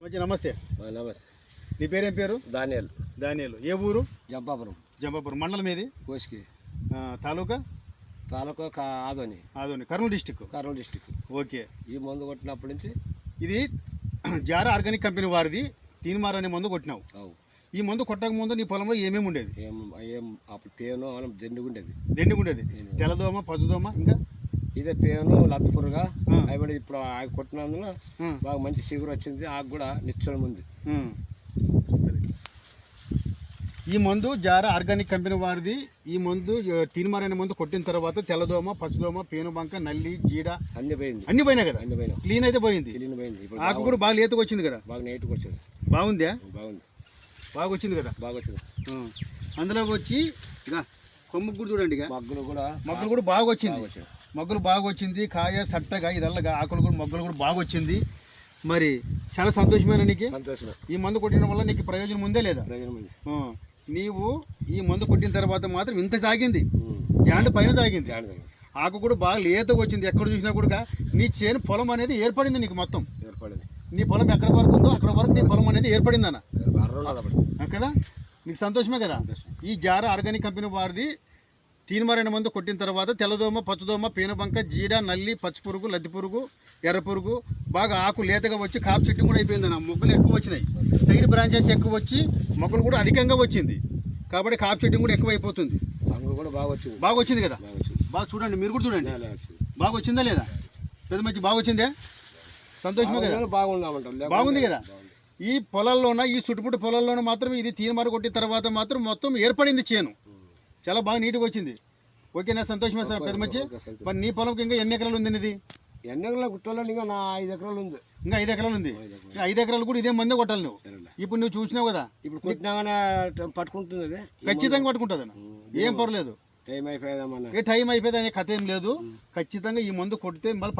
నమస్తే. నమస్తే. నీ పేరేం పేరు? దానియాల్. దానియాలు. ఏ ఊరు? జంపాపురం. జంపాపురం. మండలం ఏది? Kosigi. Taluka? Taluka Adoni. Adoni. Kurnool district. Kurnool district. Okay. ఈ మందు కొట్టినప్పటి నుంచి ఇది జారా ఆర్గానిక్ కంపెనీ వారిది తీన్మార్ అనే మందు కొట్టినావు. ఈ మందు కొట్టక ముందు నీ పొలంలో ఏమేమి ఉండేది? ఏం అప్పుడు పేను దండిగా ఉండేది. దండిగా ఉండేది. తెల్లదోమ, పచ్చుదోమ, ఇంకా ఇదే పేను లత్పురుగా అవి ఇప్పుడు కొట్టినందున బాగా మంచి సిగురు వచ్చింది. ఆకు కూడా నిచ్చడం ఉంది. ఈ మందు జారా ఆర్గానిక్ కంపెనీ వారిది. ఈ మందు తీన్మార్ అనే మందు కొట్టిన తర్వాత తెల్లదోమ, పచ్చుదోమ, పేనుబంక, నల్లి, జీడ అన్ని పోయింది. అన్ని పోయినాయి కదా? అన్ని పోయినా. క్లీన్ అయితే పోయింది. క్లీన్ పోయింది. ఆకు కూడా బాగా లేతకు వచ్చింది కదా? బాగా నీట్గా వచ్చింది. బాగుందా? బాగుంది. బాగా వచ్చింది కదా? బాగా వచ్చింది. అందులోకి వచ్చి ఇక కొమ్ముకు కూడా చూడండి. ఇక మగ్గులు కూడా బాగా వచ్చింది. మగ్గులు బాగా వచ్చింది. కాయ సట్టగా ఇదల్లగా ఆకులు కూడా మగ్గులు కూడా బాగా వచ్చింది. మరి చాలా సంతోషమైన నీకు. సంతోషమే. ఈ మందు కొట్టడం వల్ల నీకు ప్రయోజనం ఉందే లేదా? ప్రయోజనం ఉంది. నీవు ఈ మందు కొట్టిన తర్వాత మాత్రం ఇంత సాగింది, జాండ పైన సాగింది. ఆకు కూడా బాగా లేతగా వచ్చింది. ఎక్కడ చూసినా కూడా నీ చేను పొలం అనేది ఏర్పడింది. నీకు మొత్తం ఏర్పడింది. నీ పొలం ఎక్కడ వరకు ఉందో అక్కడ వరకు నీ పొలం అనేది ఏర్పడిందన్న కదా? నీకు సంతోషమే కదా? ఈ జారా ఆర్గానిక్ కంపెనీ వారిది తీన్మారైన మందు కొట్టిన తర్వాత తెల్లదోమ, పచ్చదోమ, పేనుబంక, జీడ, నల్లి, పచ్చిపురుగు, లద్ది పురుగు, ఎర్ర పురుగు బాగా ఆకు లేతగా వచ్చి కాపు చెట్టు కూడా అయిపోయిందన్న. మొక్కలు ఎక్కువ వచ్చినాయి. సైడ్ బ్రాంచెస్ ఎక్కువ వచ్చి మొక్కలు కూడా అధికంగా వచ్చింది. కాబట్టి కాపు చెట్టు కూడా ఎక్కువ అయిపోతుంది. కూడా బాగా వచ్చింది. బాగా వచ్చింది కదా? బాగా చూడండి, మీరు కూడా చూడండి. బాగా వచ్చిందా లేదా? పెద్ద మంచి బాగా వచ్చిందే. సంతోషమే కదా? బాగుంది కదా? ఈ పొలాల్లోన, ఈ చుట్టుపుట్టు పొలాల్లోన మాత్రం ఇది తీన్మార్ కొట్టిన తర్వాత మాత్రం మొత్తం ఏర్పడింది చేను. చాలా బాగా నీట్గా వచ్చింది. ఓకేనా? సంతోషమే సార్ పెద్ద మంచి. మరి నీ పొలంకి ఇంకా ఎన్ని ఎకరాలు ఉంది? ఇది ఎన్ని ఎకరాలు కుట్టాలని ఇంకా 5 ఎకరాలు ఉంది. ఇంకా 5 ఎకరాలు ఉంది. 5 ఎకరాలు కూడా ఇదే మందే కొట్టాలి నువ్వు. ఇప్పుడు నువ్వు చూసినావు కదా? ఇప్పుడు కొట్టినాగానే పట్టుకుంటుంది. అది ఖచ్చితంగా పట్టుకుంటుంది అన్న. ఏం పర్లేదు. టైం అయిపోయేదామన్నా. టైం అయిపోయేది అనే కథ ఏం లేదు. ఖచ్చితంగా ఈ మందు కొడితే మళ్ళీ